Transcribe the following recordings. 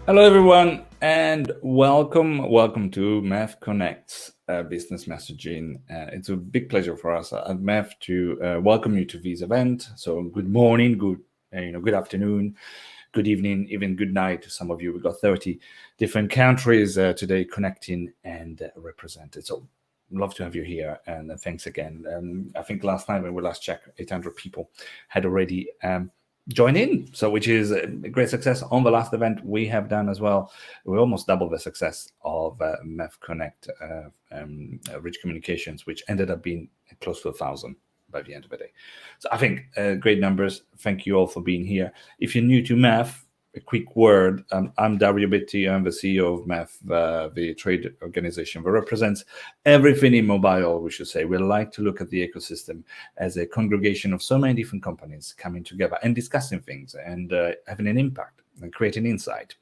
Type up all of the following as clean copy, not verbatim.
Hello, everyone, and welcome to MEF Connects Business Messaging. It's a big pleasure for us at MEF to welcome you to this event. So, good morning, good afternoon, good evening, even good night to some of you. We've got 30 different countries today connecting and represented. So, love to have you here, and thanks again. I think last night when we last checked, 800 people had already join in, so which is a great success. On the last event we have done as well, we almost doubled the success of MEF Connect Rich Communications, which ended up being close to 1,000 by the end of the day. So I think great numbers. Thank you all for being here. If you're new to MEF, a quick word. I'm Dario Betti. I'm the CEO of MEF, the trade organization that represents everything in mobile, we should say. We like to look at the ecosystem as a congregation of so many different companies coming together and discussing things and having an impact and creating insight.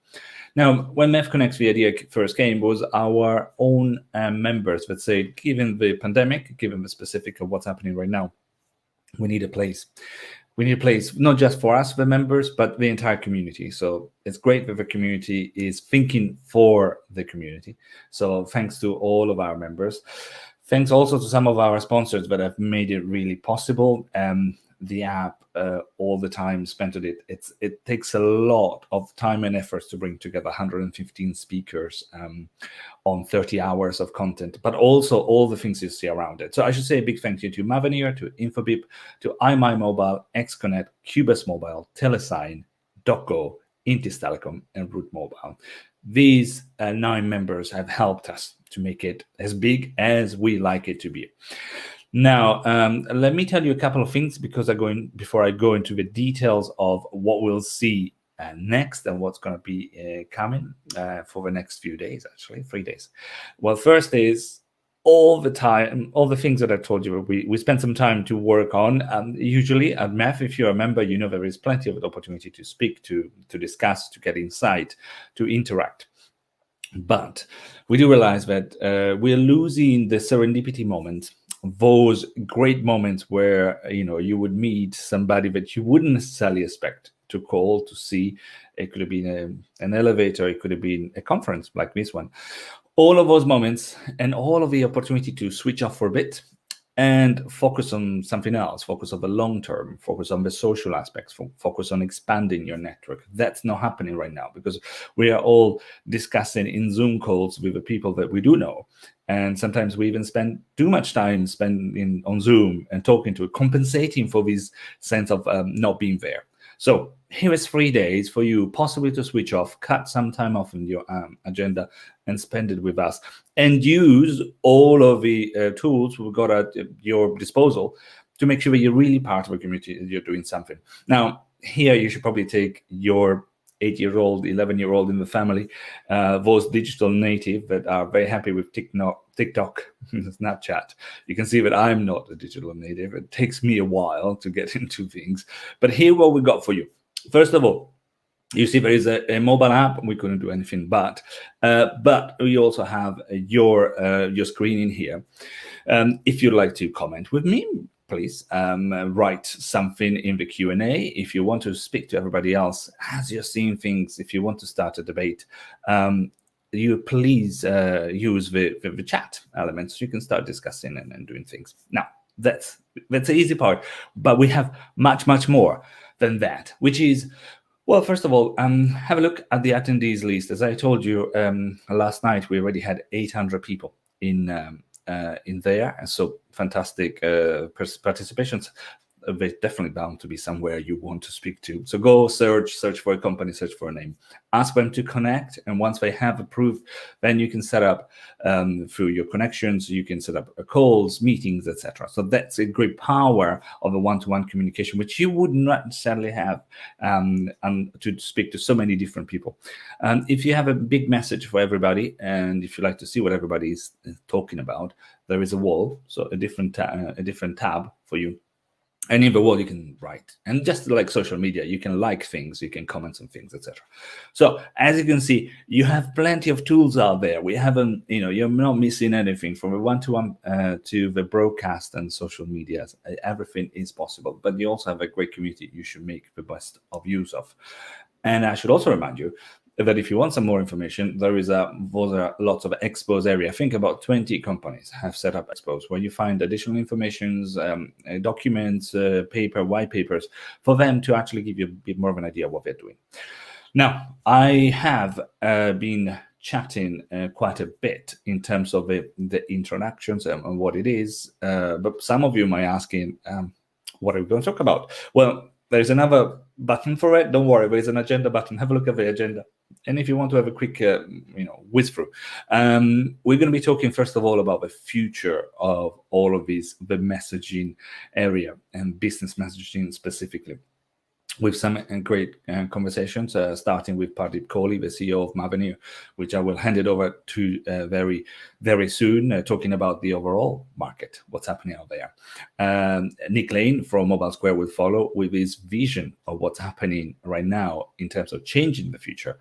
Now, when MEF Connects, the idea first came was our own members that say, given the pandemic, given the specific of what's happening right now, we need a place. We need a place not just for us, the members, but the entire community. So it's great that the community is thinking for the community. So thanks to all of our members. Thanks also to some of our sponsors that have made it really possible. The app, all the time spent on it. It takes a lot of time and efforts to bring together 115 speakers on 30 hours of content, but also all the things you see around it. So I should say a big thank you to Mavenir, to Infobip, to iMyMobile, XConnect, Cubus Mobile, Telesign, Doco, Intis Telecom, and Root Mobile. These 9 members have helped us to make it as big as we like it to be. Now, let me tell you a couple of things before I go into the details of what we'll see next and what's going to be coming for the next few days, actually 3 days. Well, first is all the things that I told you, we spent some time to work on. Usually at MEF, if you're a member, you know there is plenty of opportunity to speak, to discuss, to get insight, to interact. But we do realize that we're losing the serendipity moment, those great moments where you would meet somebody that you wouldn't necessarily expect to call, to see. It could have been an elevator, it could have been a conference like this one. All of those moments and all of the opportunity to switch off for a bit and focus on something else, focus on the long term, focus on the social aspects, focus on expanding your network. That's not happening right now because we are all discussing in Zoom calls with the people that we do know. And sometimes we even spend too much time spending on Zoom and talking to it, compensating for this sense of not being there. So here is 3 days for you possibly to switch off, cut some time off in your agenda and spend it with us, and use all of the tools we've got at your disposal to make sure that you're really part of a community and you're doing something. Now, here you should probably take your 8-year-old, 11-year-old in the family, those digital native that are very happy with TikTok, Snapchat. You can see that I'm not a digital native. It takes me a while to get into things. But here what we got for you. First of all, you see there is a mobile app. We couldn't do anything but we also have your screen in here. If you'd like to comment with me, please write something in the Q&A. If you want to speak to everybody else as you're seeing things, if you want to start a debate, you please use the chat elements. You can start discussing and doing things. Now, that's the easy part, but we have much more than that, which is, well, first of all, have a look at the attendees list. As I told you last night, we already had 800 people in there, and so fantastic participations. They're definitely bound to be somewhere you want to speak to. So go search for a company, search for a name, ask them to connect, and once they have approved, then you can set up through your connections. You can set up calls, meetings, etc. So that's a great power of a one-to-one communication, which you would not necessarily have to speak to so many different people. If you have a big message for everybody, and if you like to see what everybody is talking about, there is a wall, so a different tab for you. And in the wall you can write, and just like social media, you can like things, you can comment on things, etc. So as you can see, you have plenty of tools out there. We haven't, you're not missing anything from the one-to-one to the broadcast and social media. Everything is possible, but you also have a great community you should make the best of use of. And I should also remind you that if you want some more information, those are lots of expos area. I think about 20 companies have set up expos where you find additional informations, documents, paper, white papers for them to actually give you a bit more of an idea of what they're doing. Now, I have been chatting quite a bit in terms of the introductions and what it is, but some of you might asking, what are we going to talk about? Well, there's another button for it. Don't worry, there's an agenda button. Have a look at the agenda. And if you want to have a quick, whiz through, we're going to be talking first of all about the future of all of these, the messaging area and business messaging specifically, with some great conversations, starting with Pardeep Kohli, the CEO of Mavenir, which I will hand it over to very, very soon, talking about the overall market, what's happening out there. Nick Lane from Mobile Square will follow with his vision of what's happening right now in terms of changing the future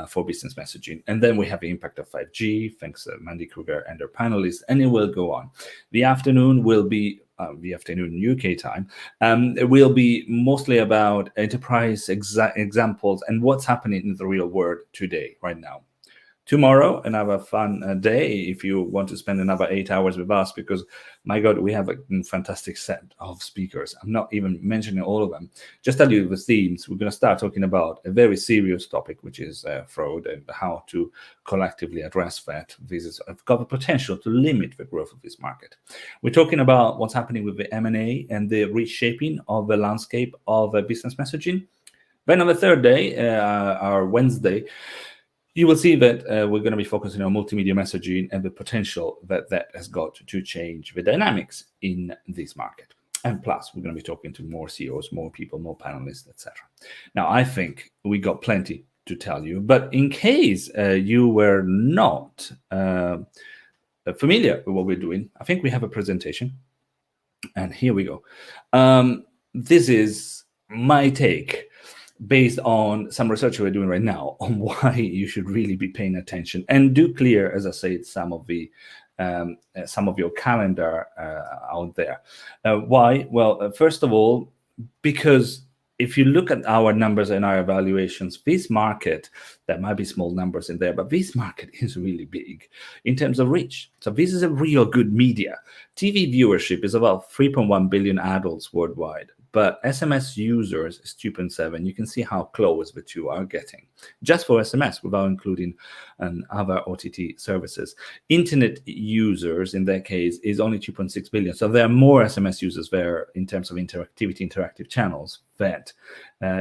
for business messaging. And then we have the impact of 5G, thanks to Mandy Kruger and their panelists, and it will go on. The afternoon will be the afternoon UK time. It will be mostly about enterprise examples and what's happening in the real world today, right now. Tomorrow, another fun day if you want to spend another 8 hours with us, because my God, we have a fantastic set of speakers. I'm not even mentioning all of them. Just tell you the themes. We're going to start talking about a very serious topic, which is fraud and how to collectively address that. This has got the potential to limit the growth of this market. We're talking about what's happening with the M&A and the reshaping of the landscape of business messaging. Then on the third day, our Wednesday, you will see that we're going to be focusing on multimedia messaging and the potential that that has got to change the dynamics in this market. And plus, we're going to be talking to more CEOs, more people, more panelists, etc. Now, I think we got plenty to tell you, but in case you were not familiar with what we're doing, I think we have a presentation. And here we go. This is my take, based on some research we're doing right now on why you should really be paying attention, and do clear, as I said, some of your calendar out there. Why? Well, first of all, because if you look at our numbers and our evaluations, this market, there might be small numbers in there, but this market is really big in terms of reach. So this is a real good media. TV viewership is about 3.1 billion adults worldwide, but SMS users is 2.7. You can see how close the two are getting, just for SMS, without including other OTT services. Internet users, in that case, is only 2.6 billion. So there are more SMS users there in terms of interactive channels than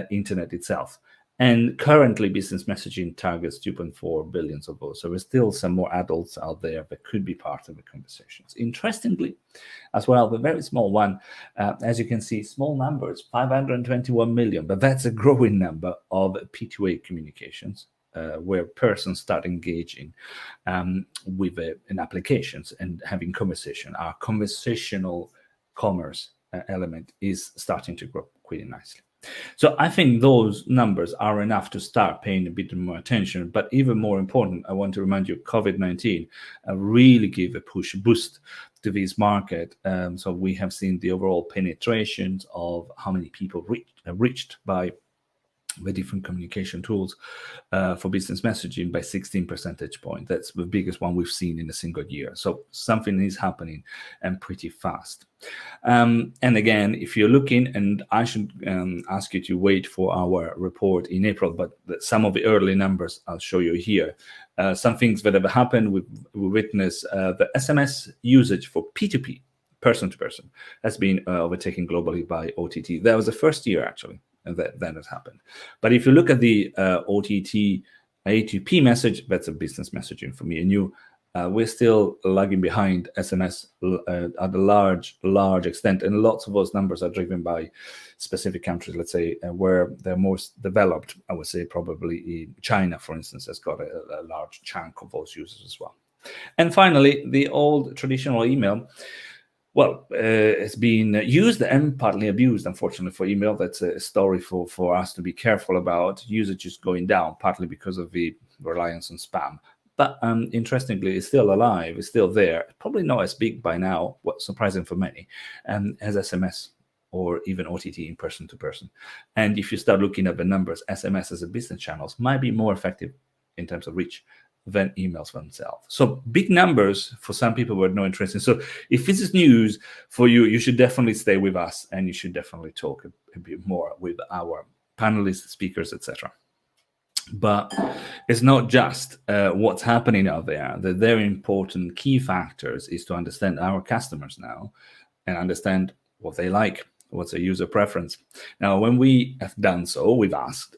internet itself. And currently, business messaging targets 2.4 billion of those. So there's still some more adults out there that could be part of the conversations. Interestingly, as well, the very small one, as you can see, small numbers, 521 million, but that's a growing number of P2A communications, where persons start engaging with in applications and having conversation. Our conversational commerce element is starting to grow pretty nicely. So I think those numbers are enough to start paying a bit more attention. But even more important, I want to remind you, COVID-19 really gave a boost to this market. So we have seen the overall penetrations of how many people reached by the different communication tools for business messaging by 16 percentage points. That's the biggest one we've seen in a single year. So something is happening, and pretty fast. And again, if you're looking, and I should ask you to wait for our report in April, but some of the early numbers I'll show you here. Some things that have happened, we witness the SMS usage for P2P, person to person, has been overtaken globally by OTT. That was the first year, actually, that has happened. But if you look at the OTT A2P message, that's a business messaging for me and you. We're still lagging behind SMS at a large extent, and lots of those numbers are driven by specific countries. Let's say where they're most developed. I would say probably China, for instance, has got a large chunk of those users as well. And finally, the old traditional email. Well, it's been used and partly abused, unfortunately, for email. That's a story for us to be careful about. Usage is going down, partly because of the reliance on spam. But interestingly, it's still alive. It's still there. Probably not as big by now, what's surprising for many, as SMS. or even OTT in person to person. And if you start looking at the numbers, SMS as a business channels might be more effective in terms of reach than emails themselves. So big numbers for some people were no interest in. So if this is news for you, you should definitely stay with us, and you should definitely talk a bit more with our panelists, speakers, etc. But it's not just what's happening out there. The very important key factors is to understand our customers now and understand what they like, what's a user preference. Now, when we have done so, we've asked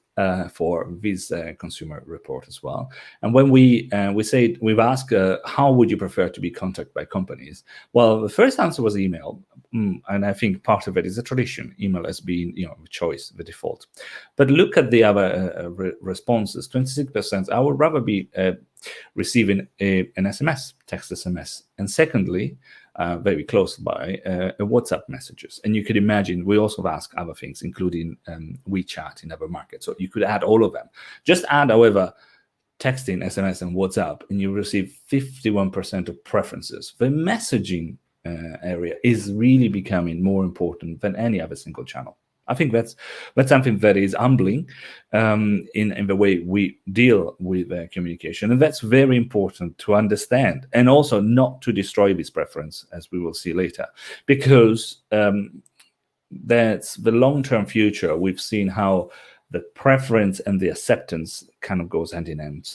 for this consumer report as well. And when we've asked, how would you prefer to be contacted by companies? Well, the first answer was email. And I think part of it is a tradition. Email has been, the choice, the default. But look at the other responses. 26%, I would rather be receiving an SMS, text SMS. And secondly, very close by, WhatsApp messages. And you could imagine we also ask other things, including WeChat in other markets. So you could add all of them. Just add, however, texting, SMS, and WhatsApp, and you receive 51% of preferences. The messaging area is really becoming more important than any other single channel. I think that's something that is humbling in the way we deal with communication. And that's very important to understand, and also not to destroy this preference, as we will see later, because that's the long-term future. We've seen how the preference and the acceptance kind of goes hand in hand.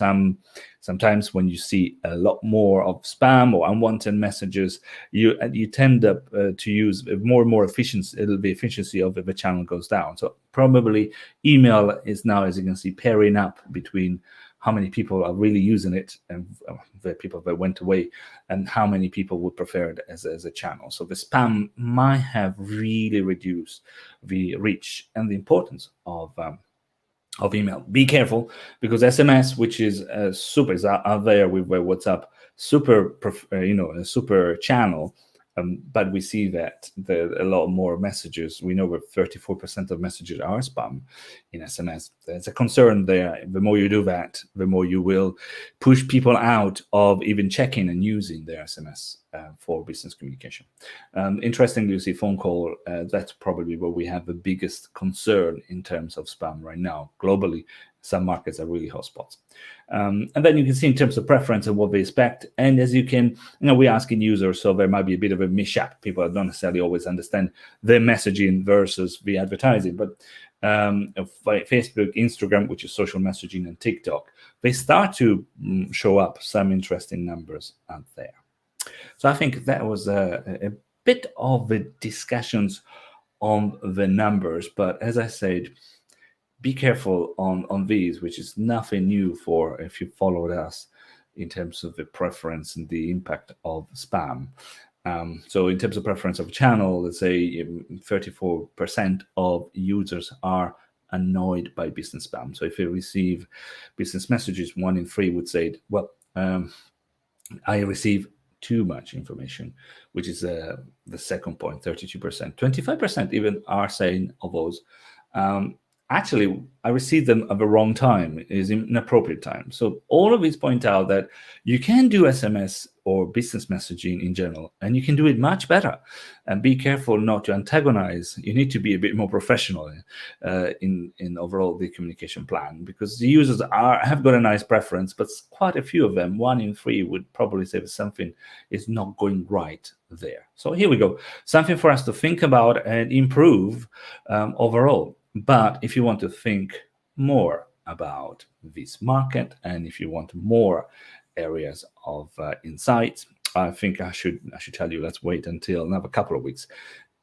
Sometimes when you see a lot more of spam or unwanted messages, you tend up to use more and more efficiency. The efficiency of the channel goes down. So probably email is now, as you can see, pairing up between how many people are really using it and the people that went away, and how many people would prefer it as a channel. So the spam might have really reduced the reach and the importance of email. Be careful, because SMS, which is super, is out there with WhatsApp, super, a super channel. But we see that a lot more messages. We know that 34% of messages are spam in SMS. There's a concern there. The more you do that, the more you will push people out of even checking and using their SMS for business communication. Interestingly, you see phone call. That's probably where we have the biggest concern in terms of spam right now. Globally, some markets are really hotspots. And then you can see in terms of preference and what they expect. And as you can, we're asking users, so there might be a bit of a mishap. People don't necessarily always understand the messaging versus the advertising. But Facebook, Instagram, which is social messaging, and TikTok, they start to show up some interesting numbers out there. So I think that was a bit of the discussions on the numbers. But as I said, be careful on these, which is nothing new for if you followed us in terms of the preference and the impact of spam. So in terms of preference of channel, let's say 34% of users are annoyed by business spam. So if you receive business messages, 1 in 3 would say, well, I receive too much information, which is the second point, 32%. 25% even are saying of those, actually, I received them at the wrong time, is inappropriate time. So all of these point out that you can do SMS or business messaging in general, and you can do it much better. And be careful not to antagonize. You need to be a bit more professional in overall the communication plan, because the users have got a nice preference, but quite a few of them, 1 in 3, would probably say that something is not going right there. So here we go. Something for us to think about and improve overall. But if you want to think more about this market, and if you want more areas of insights, I think I should tell you, let's wait until another couple of weeks,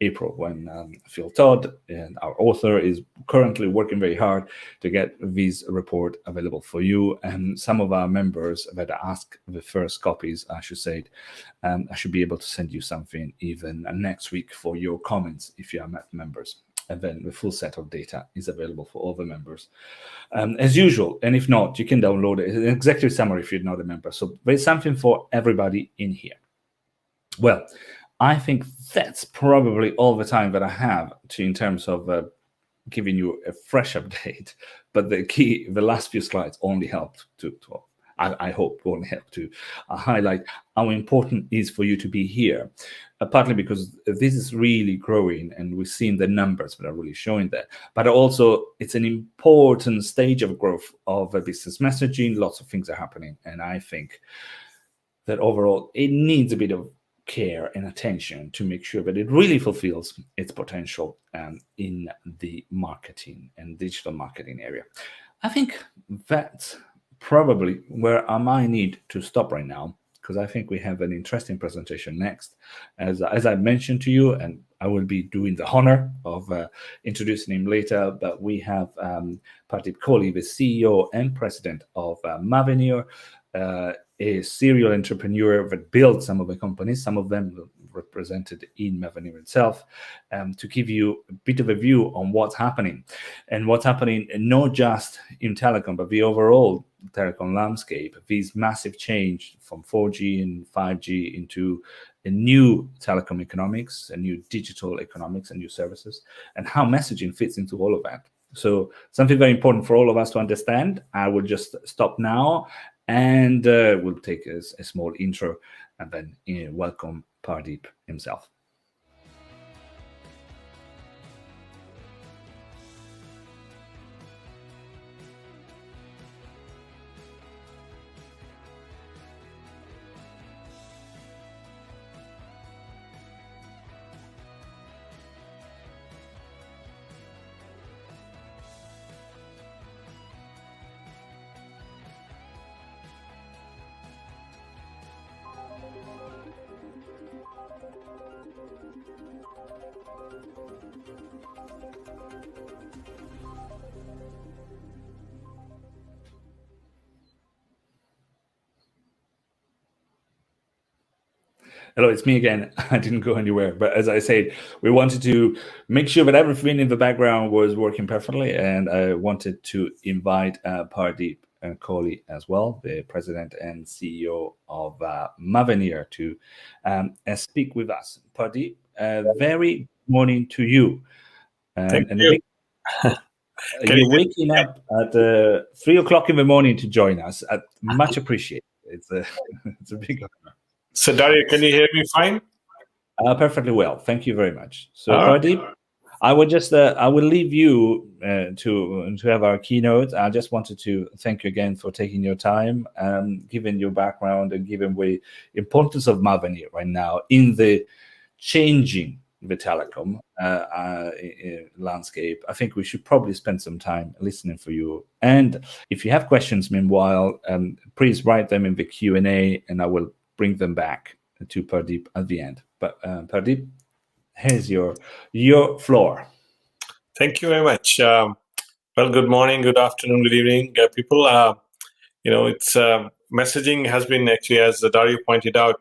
April, when Phil Todd, and our author, is currently working very hard to get this report available for you. And some of our members that ask the first copies, I should say, I should be able to send you something even next week for your comments if you are MEF members. And then the full set of data is available for all the members, as usual. And if not, you can download it, an executive summary if you're not a member. So there's something for everybody in here. Well, I think that's probably all the time that I have in terms of giving you a fresh update. But the last few slides only helped to I hope won't help to highlight how important it is for you to be here. Partly because this is really growing and we've seen the numbers that are really showing that, but also it's an important stage of growth of business messaging. Lots of things are happening, and I think that overall it needs a bit of care and attention to make sure that it really fulfills its potential in the marketing and digital marketing area. I think that's probably where I might need to stop right now, because I think we have an interesting presentation next. As I mentioned to you, and I will be doing the honor of introducing him later, but we have Pardeep Kohli, the CEO and president of Mavenir, a serial entrepreneur that built some of the companies, some of them represented in Mavenir itself, to give you a bit of a view on what's happening, and what's happening not just in telecom, but the overall telecom landscape, this massive change from 4G and 5G into a new telecom economics, a new digital economics, and new services, and how messaging fits into all of that. So something very important for all of us to understand. I will just stop now, and we'll take a small intro, and then welcome Pardeep himself. Hello, it's me again. I didn't go anywhere, but as I said, we wanted to make sure that everything in the background was working perfectly, and I wanted to invite Pardeep Kohli as well, the president and CEO of Mavenir, to speak with us. Pardeep, very morning to you. Thank you. You're waking up at 3 o'clock in the morning to join us. Much appreciated. It's a big honor. So, Dario, can you hear me fine? Perfectly well. Thank you very much. So, Pardeep, I will just I will leave you to have our keynote. I just wanted to thank you again for taking your time, given your background and given the importance of Mavenir right now in the changing the telecom landscape. I think we should probably spend some time listening for you. And if you have questions, meanwhile, please write them in the Q&A, and I will bring them back to Pardeep at the end. But Pardeep, here's your floor. Thank you very much. Well, good morning, good afternoon, good evening, people. It's messaging has been actually, as Dario pointed out,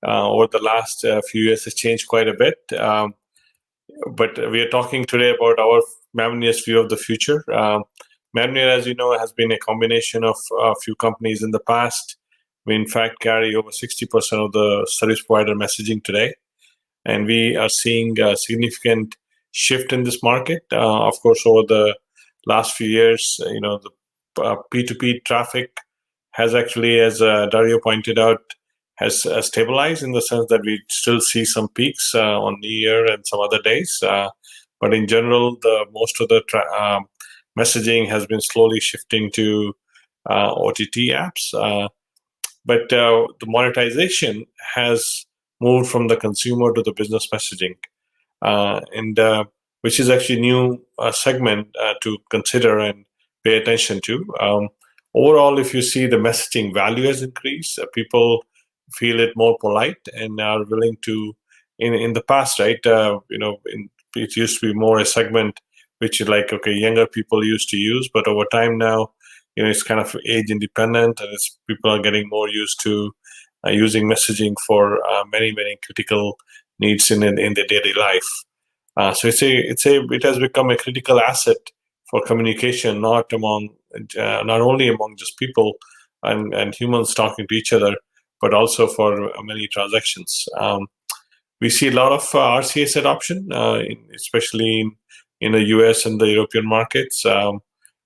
over the last few years has changed quite a bit. But we are talking today about our Mavenir's view of the future. Mavenir, as you know, has been a combination of a few companies in the past. We, in fact, carry over 60% of the service provider messaging today. And we are seeing a significant shift in this market. Of course, over the last few years, the P2P traffic has actually, as Dario pointed out, has stabilized in the sense that we still see some peaks on New Year and some other days. But in general, most of the messaging has been slowly shifting to OTT apps. But the monetization has moved from the consumer to the business messaging, and which is actually a new segment to consider and pay attention to. Overall, if you see the messaging value has increased, people feel it more polite and are willing to. In the past, right? It used to be more a segment which younger people used to use, but over time now, it's kind of age independent, and people are getting more used to using messaging for many critical needs in their daily life. So it has become a critical asset for communication, not only among just people and humans talking to each other, but also for many transactions. We see a lot of RCS adoption, especially in the US and the European markets.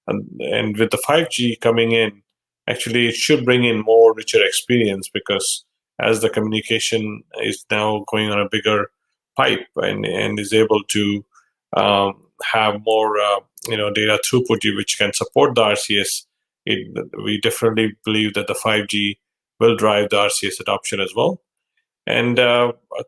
And with the 5G coming in, actually it should bring in more richer experience, because as the communication is now going on a bigger pipe and is able to have more data throughput which can support the RCS, we definitely believe that the 5G will drive the RCS adoption as well. And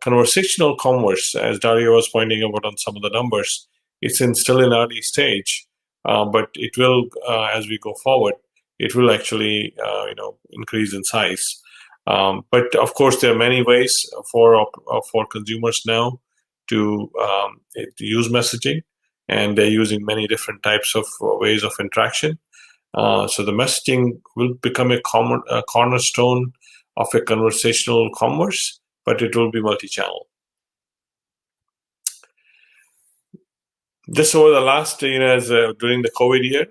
conversational commerce, as Dario was pointing out on some of the numbers, it's still in early stage, but it will, as we go forward, it will actually increase in size. But of course, there are many ways for consumers now to use messaging, and they're using many different types of ways of interaction. So the messaging will become a cornerstone of a conversational commerce, but it will be multi-channel. Just over the last, during the COVID year,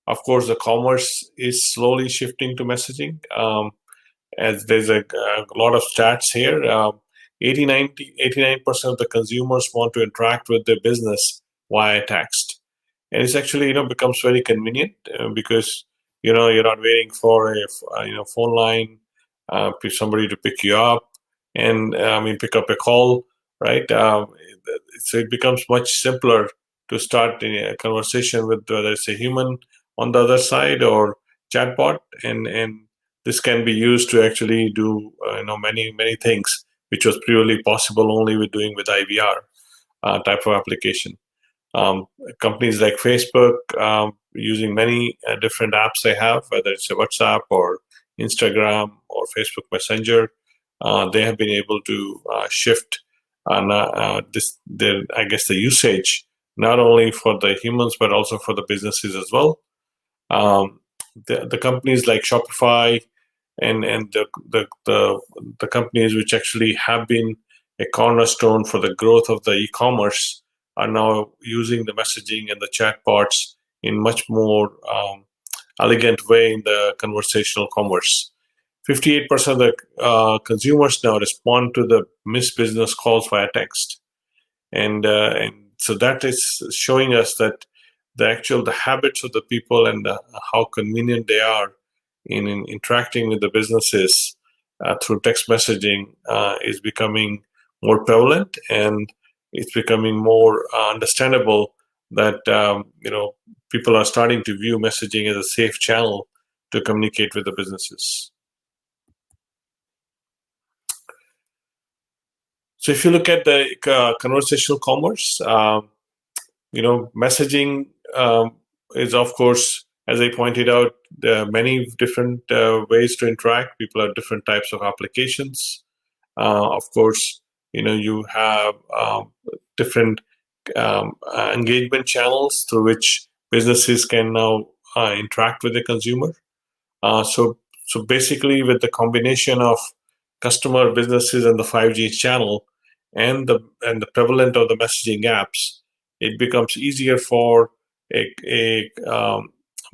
of course, the commerce is slowly shifting to messaging. As there's a lot of stats here, 89% of the consumers want to interact with their business via text. And it's actually, becomes very convenient because, you're not waiting for a phone line, somebody to pick you up and, pick up a call, right? So it becomes much simpler to start a conversation with whether it's a human on the other side or chatbot, and this can be used to actually do many things which was purely possible only with IVR type of application. Companies like Facebook, using many different apps they have, whether it's a WhatsApp or Instagram or Facebook Messenger, they have been able to shift the usage not only for the humans but also for the businesses as well. The companies like Shopify and the companies which actually have been a cornerstone for the growth of the e-commerce are now using the messaging and the chatbots in much more elegant way in the conversational commerce. 58% of the consumers now respond to the missed business calls via text, and so that is showing us that the habits of the people and how convenient they are in interacting with the businesses through text messaging is becoming more prevalent, and it's becoming more understandable that people are starting to view messaging as a safe channel to communicate with the businesses. So if you look at the conversational commerce, messaging is, of course, as I pointed out, there are many different ways to interact. People have different types of applications. Of course, you have different engagement channels through which businesses can now interact with the consumer. So basically, with the combination of customer, businesses, and the 5G channel, and the prevalent of the messaging apps, it becomes easier for a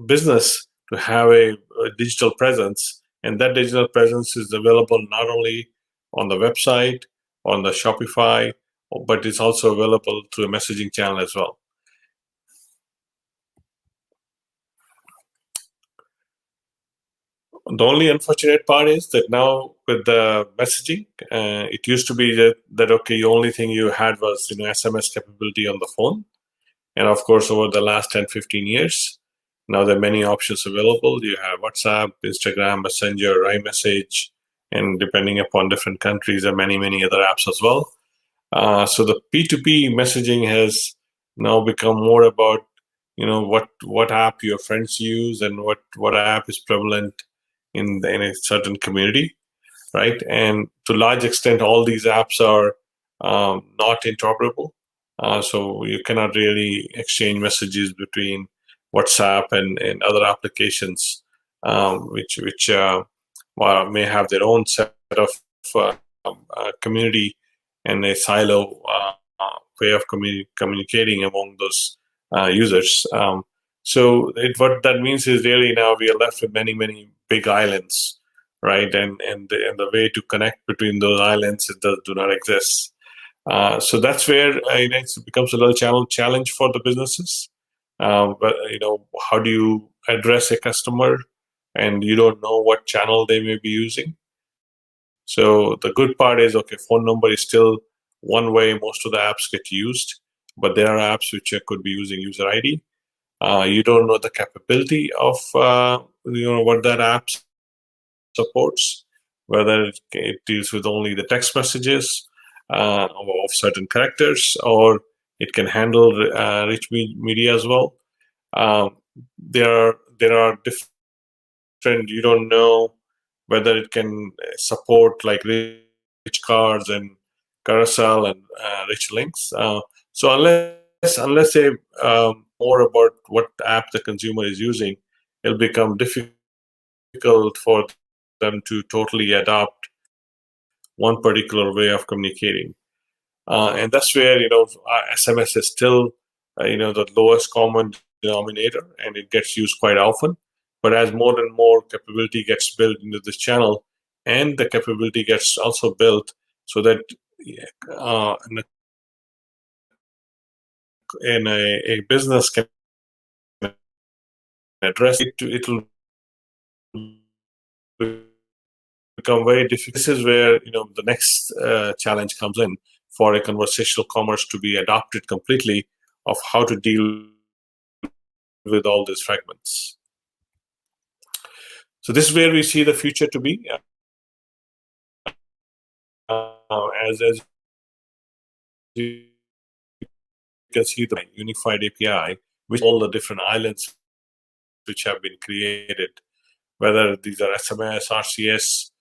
business to have a digital presence, and that digital presence is available not only on the website, on the Shopify, but it's also available through a messaging channel as well. The only unfortunate part is that now with the messaging, it used to be that okay, the only thing you had was SMS capability on the phone, and of course over the last 10-15 years, now there are many options available. You have WhatsApp, Instagram, Messenger, iMessage, and depending upon different countries, there are many other apps as well. So the P2P messaging has now become more about what app your friends use and what app is prevalent in a certain community, right? And to a large extent, all these apps are not interoperable. So you cannot really exchange messages between WhatsApp and other applications, which may have their own set of community and a silo way of communicating among those users. So what that means is really now we are left with many big islands, right? And the way to connect between those islands do not exist. So that's where it becomes a little challenge for the businesses. But how do you address a customer and you don't know what channel they may be using. So the good part is, okay, phone number is still one way most of the apps get used, but there are apps which could be using user ID. You don't know the capability of what that app supports, whether it deals with only the text messages of certain characters, or it can handle rich media as well. There are different. You don't know whether it can support like rich cards and carousel and rich links. So unless they more about what app the consumer is using, it'll become difficult for them to totally adopt one particular way of communicating. And that's where SMS is still the lowest common denominator, and it gets used quite often. But as more and more capability gets built into this channel, and the capability gets also built so that in a business can address it, it'll become very difficult. This is where the next challenge comes in for a conversational commerce to be adopted completely, of how to deal with all these fragments. So this is where we see the future to be. As you can see, the unified API, with all the different islands which have been created, whether these are SMS, RCS,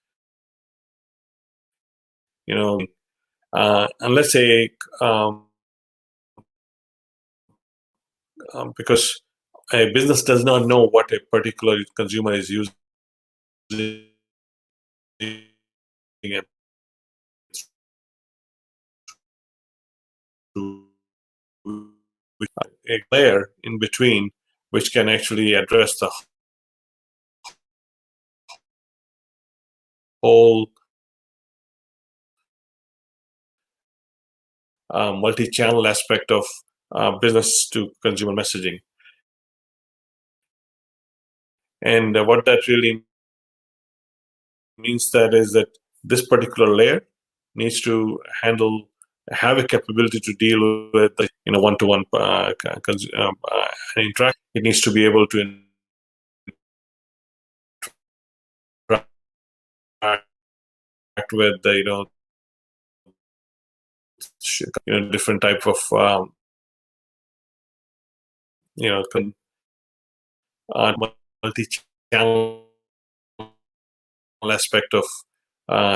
and let's say because a business does not know what a particular consumer is using it to a layer in between, which can actually address the whole multi-channel aspect of business to consumer messaging. And what that really means that is that this particular layer needs to have a capability to deal with one-to-one interaction. It needs to be able to interact with the different type of multi-channel aspect of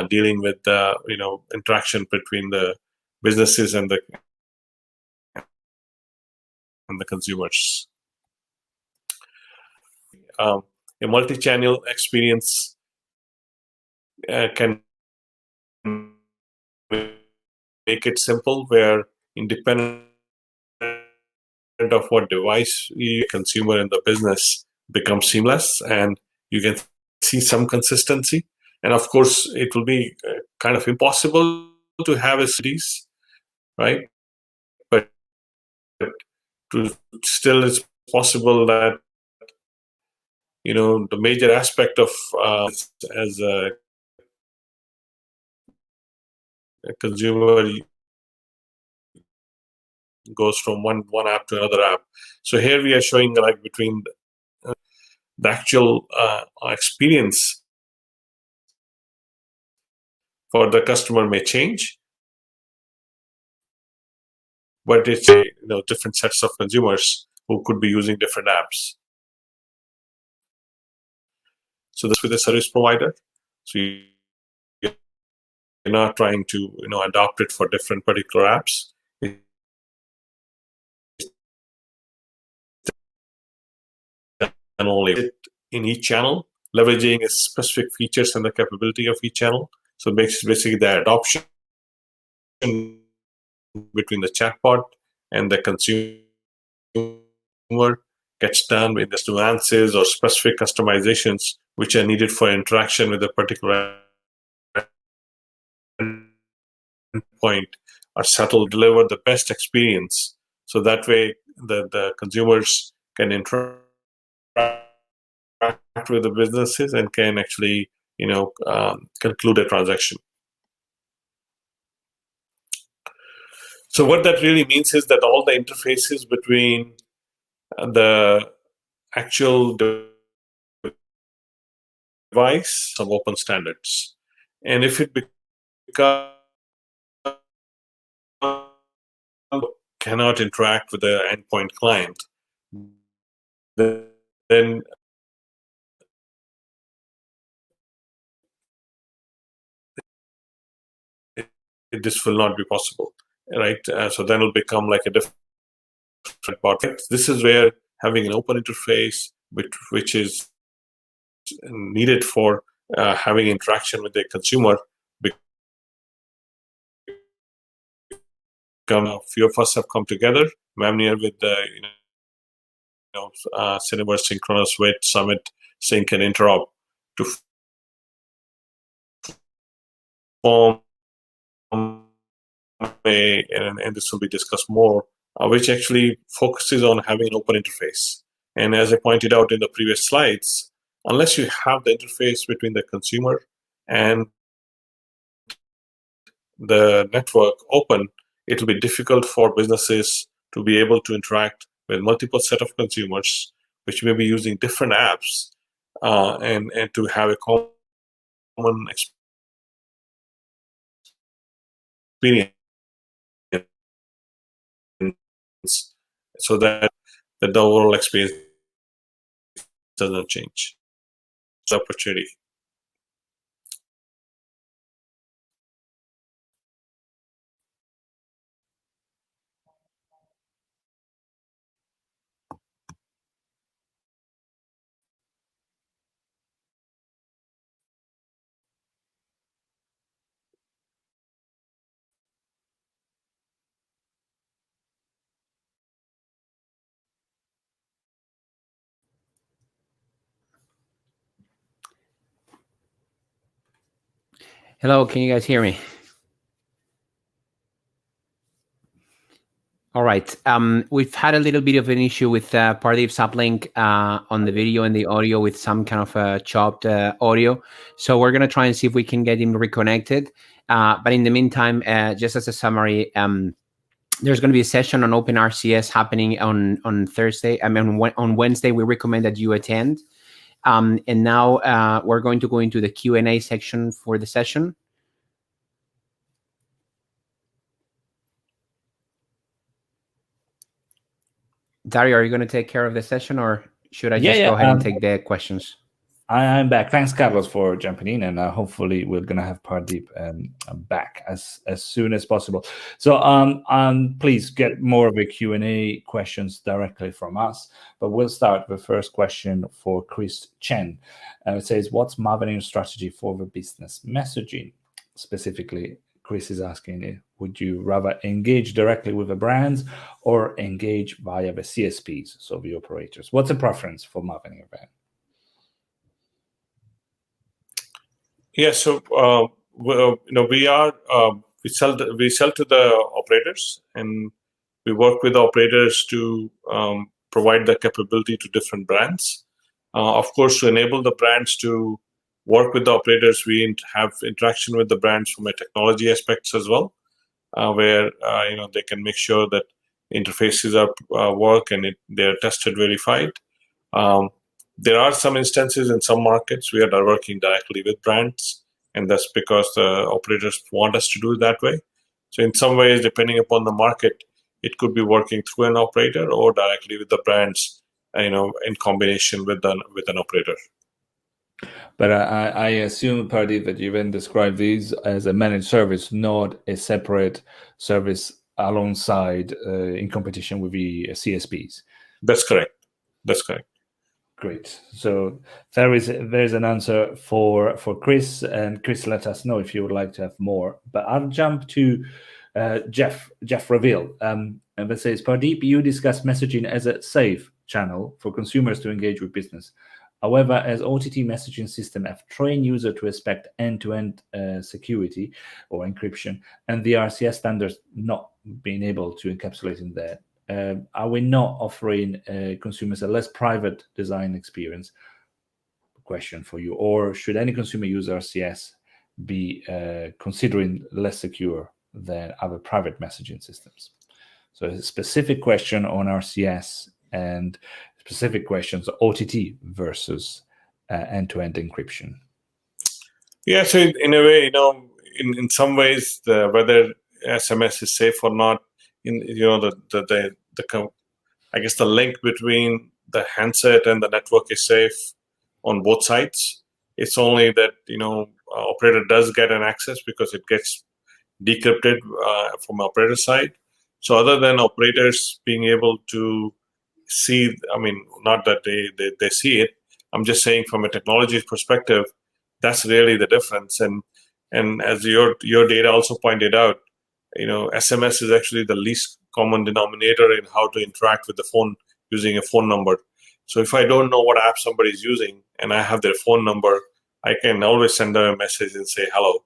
dealing with the interaction between the businesses and the consumers. A multi-channel experience can make it simple, where independent of what device you consumer in the business becomes seamless, and you can see some consistency. And of course, it will be kind of impossible to have a series, right? But still, it's possible that the major aspect of as a consumer goes from one app to another app. So here we are showing like between the actual experience for the customer may change, but it's different sets of consumers who could be using different apps. So this with a service provider, so you're not trying to adopt it for different particular apps. And only in each channel, leveraging specific features and the capability of each channel. So it makes basically the adoption between the chatbot and the consumer gets done with the nuances or specific customizations which are needed for interaction with a particular endpoint are settled, deliver the best experience. So that way the consumers can interact with the businesses and can actually, conclude a transaction. So what that really means is that all the interfaces between the actual device, some open standards, and if it becomes cannot interact with the endpoint client, then this will not be possible, right? So then it'll become like a different part. This is where having an open interface, which is needed for having interaction with the consumer, a few of us have come together, Mavenir with the Cineverse Synchronous with Summit Sync and Interop to form and this will be discussed more, which actually focuses on having an open interface. And as I pointed out in the previous slides, unless you have the interface between the consumer and the network open, it will be difficult for businesses to be able to interact with multiple set of consumers, which may be using different apps, and to have a common experience, so that the overall experience doesn't change. It's an opportunity. Hello, can you guys hear me? All right. We've had a little bit of an issue with Pardeep's uplink on the video and the audio with some kind of chopped audio. So we're going to try and see if we can get him reconnected. But in the meantime, just as a summary, there's going to be a session on Open RCS happening on Thursday. I mean, on Wednesday, we recommend that you attend. And now we're going to go into the Q&A section for the session. Dario, are you going to take care of the session, or should I just go ahead and take the questions? I'm back. Thanks, Carlos, for jumping in, and hopefully we're going to have Pardeep back as soon as possible. So please get more of a Q&A questions directly from us, but we'll start with the first question for Chris Chen. It says, what's Mavenir's strategy for the business messaging? Specifically, Chris is asking, would you rather engage directly with the brands or engage via the CSPs, so the operators? What's a preference for Mavenir then? Yeah, so we sell to the operators, and we work with the operators to provide the capability to different brands. Of course, to enable the brands to work with the operators, we have interaction with the brands from a technology aspects as well, where they can make sure that interfaces are work and they're tested, verified. There are some instances in some markets we are working directly with brands, and that's because the operators want us to do it that way. So in some ways, depending upon the market, it could be working through an operator or directly with the brands, in combination with an operator. But I assume, Pardeep, that you then describe these as a managed service, not a separate service alongside in competition with the CSPs. That's correct. That's correct. Great. So there's an answer for Chris, and Chris, let us know if you would like to have more. But I'll jump to Jeff Reveal, and that says, Pardeep, you discuss messaging as a safe channel for consumers to engage with business. However, as OTT messaging system have trained user to expect end-to-end security or encryption, and the RCS standards not being able to encapsulate in there, are we not offering consumers a less private design experience? question for you. Or should any consumer use RCS be considering less secure than other private messaging systems? So a specific question on RCS and specific questions OTT versus end-to-end encryption. Yeah, so in a way, in some ways, whether SMS is safe or not, I guess the link between the handset and the network is safe on both sides. It's only that operator does get an access because it gets decrypted from operator side. So other than operators being able to see, not that they see it, I'm just saying from a technology perspective, that's really the difference. And as your data also pointed out, SMS is actually the least common denominator in how to interact with the phone using a phone number. So if I don't know what app somebody is using and I have their phone number, I can always send them a message and say hello,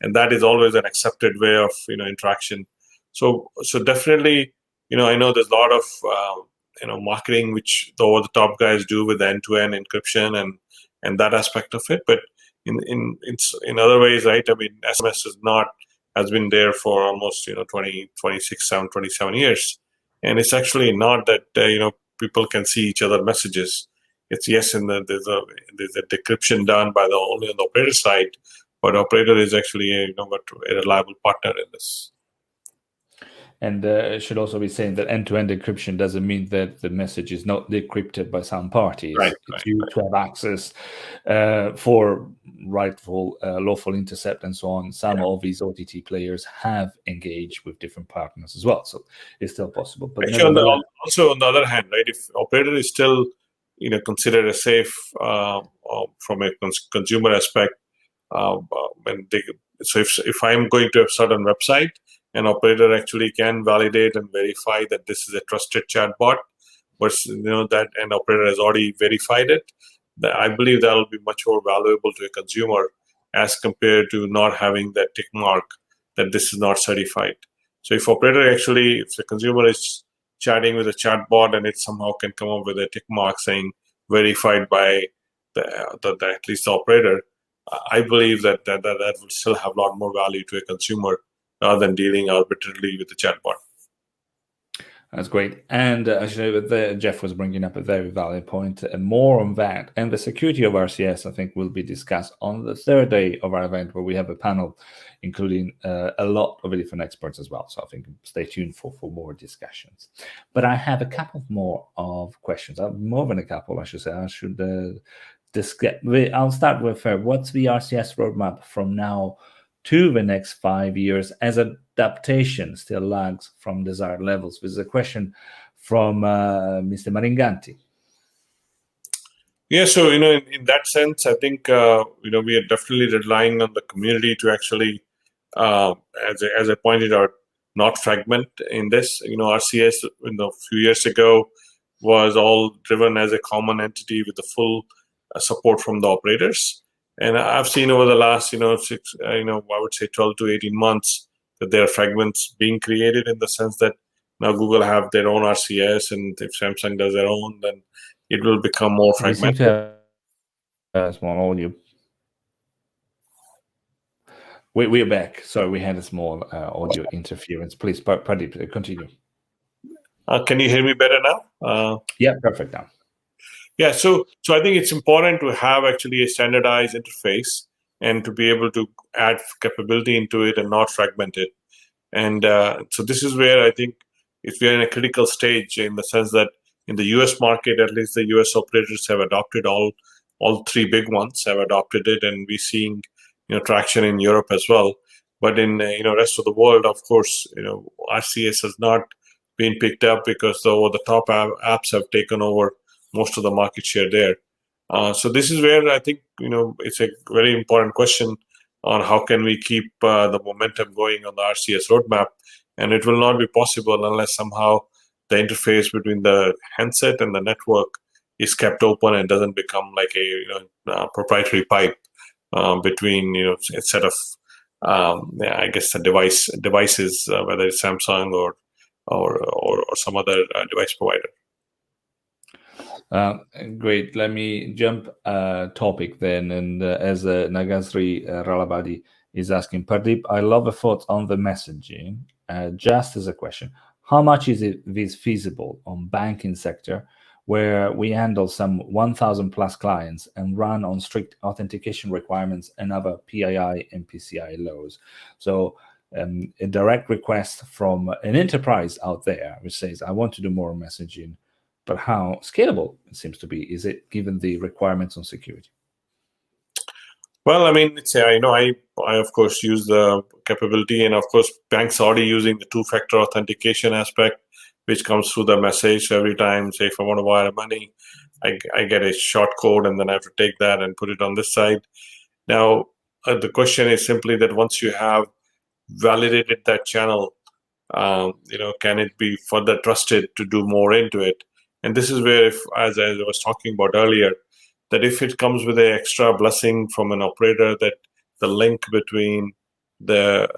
and that is always an accepted way of interaction. So definitely, I know there's a lot of marketing which the over-the-top guys do with the end-to-end encryption and that aspect of it, but in other ways, right? SMS has been there for almost 27 years, and it's actually not that people can see each other messages. It's yes, and there's a decryption done by only on the operator side, but operator is actually a reliable partner in this. And it should also be saying that end-to-end encryption doesn't mean that the message is not decrypted by some parties. Right, it's used to have access for lawful intercept and so on. Some of these OTT players have engaged with different partners as well, so it's still possible. But also on the other hand, right, if operator is still considered as safe from a consumer aspect, so if I'm going to a certain website, an operator actually can validate and verify that this is a trusted chatbot, but that an operator has already verified it, I believe that will be much more valuable to a consumer as compared to not having that tick mark that this is not certified. So if the consumer is chatting with a chatbot and it somehow can come up with a tick mark saying verified by at least the operator, I believe that will still have a lot more value to a consumer rather than dealing arbitrarily with the chatbot. That's great. And actually, Jeff was bringing up a very valid point. More on that. And the security of RCS, I think, will be discussed on the third day of our event, where we have a panel including a lot of different experts as well. So I think stay tuned for more discussions. But I have a couple more of questions. More than a couple, I should say. I'll start with what's the RCS roadmap from now to the next 5 years as adaptation still lags from desired levels? This is a question from Mr. Maringanti. Yeah, so in that sense, I think we are definitely relying on the community to actually, as I pointed out, not fragment in this. RCS a few years ago was all driven as a common entity with the full support from the operators. And I've seen over the last, I would say 12 to 18 months that there are fragments being created in the sense that now Google have their own RCS, and if Samsung does their own, then it will become more fragmented. Small audio. We're back. Sorry, we had a small audio interference. Please, Pardeep, continue. Can you hear me better now? Yeah, perfect now. Yeah, so I think it's important to have actually a standardized interface and to be able to add capability into it and not fragment it. And so this is where I think we're in a critical stage, in the sense that in the US market, at least the US operators have adopted all three big ones have adopted it, and we're seeing traction in Europe as well. But in rest of the world, of course, RCS has not been picked up because the top apps have taken over most of the market share there. So this is where I think it's a very important question on how can we keep the momentum going on the RCS roadmap, and it will not be possible unless somehow the interface between the handset and the network is kept open and doesn't become like a proprietary pipe between a set of I guess the devices, whether it's Samsung or some other device provider. Great. Let me jump topic then. And as Nagasri Ralabadi is asking, Pardeep, I love the thoughts on the messaging. Just as a question, how much is this feasible on banking sector, where we handle some 1,000 plus clients and run on strict authentication requirements and other PII and PCI laws? So a direct request from an enterprise out there which says, I want to do more messaging, but how scalable it seems to be, is it given the requirements on security? Well, I mean, I of course use the capability, and of course banks already using the two-factor authentication aspect, which comes through the message every time. Say if I want to wire money, I get a short code, and then I have to take that and put it on this side. Now, the question is simply that once you have validated that channel, can it be further trusted to do more into it? And this is where, as I was talking about earlier, that if it comes with an extra blessing from an operator, that the link between the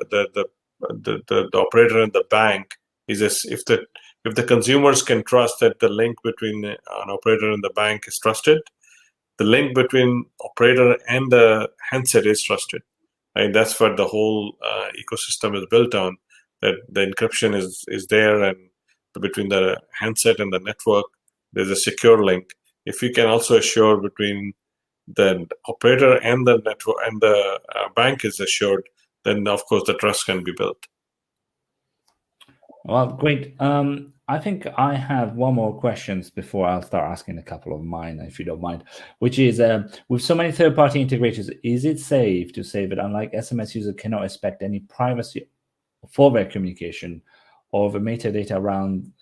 operator and the bank is this, if the consumers can trust that the link between an operator and the bank is trusted, the link between operator and the handset is trusted. And that's what the whole ecosystem is built on. That the encryption is there, and between the handset and the network, there's a secure link. If you can also assure between the operator and the network and the bank is assured, then of course the trust can be built. Well, great. I think I have one more questions before I'll start asking a couple of mine, if you don't mind, which is, with so many third-party integrators, is it safe to say that unlike SMS, users cannot expect any privacy for their communication or the metadata around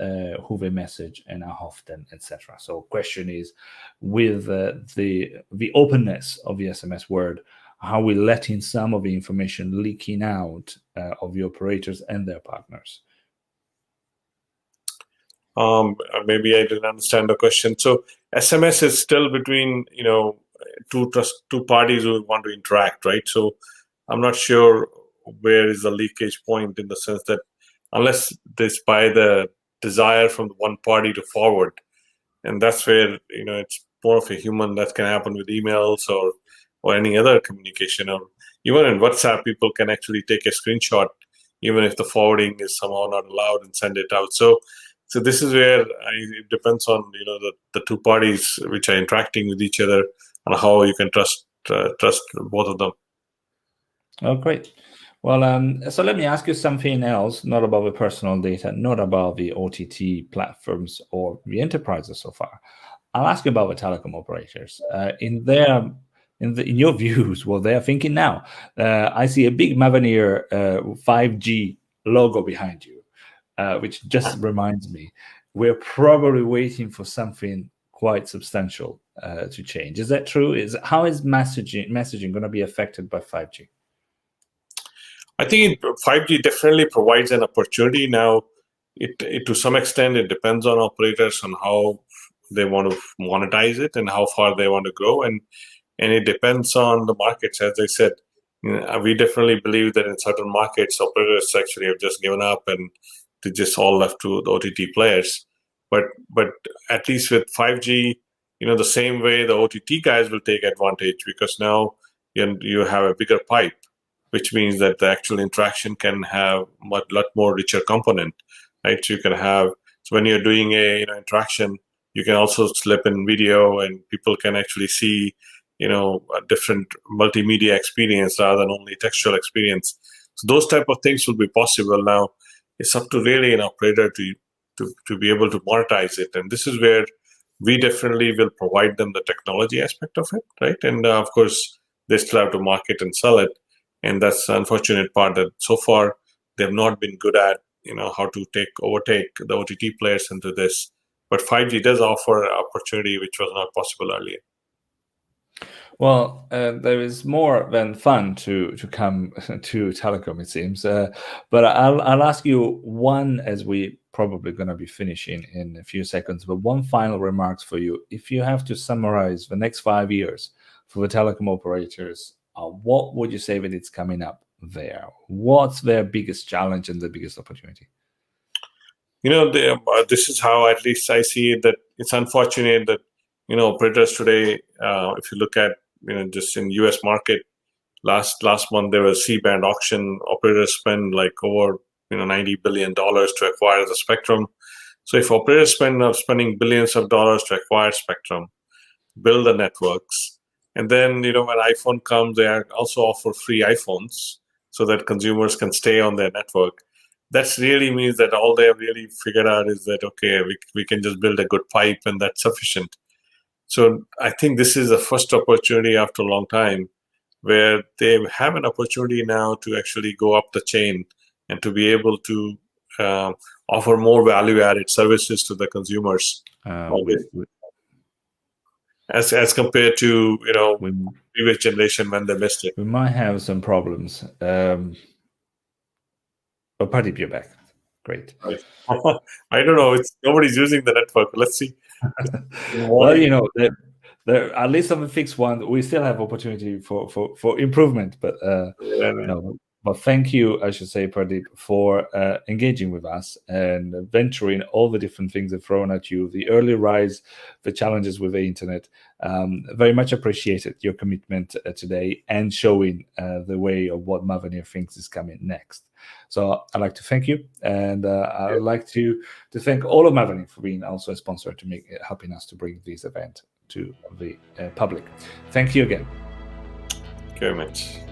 who they message and how often, etc.? So question is, with the openness of the SMS world, how we letting some of the information leaking out of the operators and their partners? Maybe I didn't understand the question. So SMS is still between two parties who want to interact, right? So I'm not sure where is the leakage point, in the sense that unless there's by the desire from one party to forward, and that's where it's more of a human. That can happen with emails or any other communication, or even in WhatsApp, people can actually take a screenshot even if the forwarding is somehow not allowed and send it out. So this is where it depends on the two parties which are interacting with each other and how you can trust both of them. Oh, great. Well, so let me ask you something else, not about the personal data, not about the OTT platforms or the enterprises so far. I'll ask you about the telecom operators. In your views, what they're thinking now. I see a big Mavenir 5G logo behind you, which just reminds me, we're probably waiting for something quite substantial to change. Is that true? How is messaging going to be affected by 5G? I think 5G definitely provides an opportunity. Now, it to some extent, it depends on operators on how they want to monetize it and how far they want to go, and it depends on the markets. As I said, we definitely believe that in certain markets, operators actually have just given up and they just all left to the OTT players. But at least with 5G, the same way the OTT guys will take advantage, because now you have a bigger pipe, which means that the actual interaction can have lot more richer component, right? So you can have, so when you're doing a interaction, you can also slip in video, and people can actually see a different multimedia experience rather than only textual experience. So those type of things will be possible. Now it's up to really an operator to be able to monetize it, and this is where we definitely will provide them the technology aspect of it, right? And of course they still have to market and sell it. And that's the unfortunate part, that so far they've not been good at how to overtake the OTT players into this. But 5G does offer an opportunity which was not possible earlier. Well, there is more than fun to come to telecom, it seems. But I'll ask you one, as we probably going to be finishing in a few seconds, but one final remarks for you. If you have to summarize the next 5 years for the telecom operators, what would you say that it's coming up there? What's their biggest challenge and the biggest opportunity? This is how at least I see it, that it's unfortunate that operators today, if you look at, just in US market, last month there was a C-band auction. Operators spend like over, $90 billion to acquire the spectrum. So if operators spending billions of dollars to acquire spectrum, build the networks, and then, when iPhone comes, they also offer free iPhones so that consumers can stay on their network. That really means that all they have really figured out is that, okay, we can just build a good pipe and that's sufficient. So I think this is the first opportunity after a long time where they have an opportunity now to actually go up the chain and to be able to offer more value-added services to the consumers, as compared to previous generation when they missed it. We might have some problems. Pardeep, you're back. Great. I don't know. Nobody's using the network. Let's see. Well, there at least on the fixed one, we still have opportunity for improvement. But But thank you, I should say, Pardeep, for engaging with us and venturing all the different things that are thrown at you, the early rise, the challenges with the internet. Very much appreciated your commitment today and showing the way of what Mavenir thinks is coming next. So I'd like to thank you, and I'd like to thank all of Mavenir for being also a sponsor to helping us to bring this event to the public. Thank you again. Thank you very much.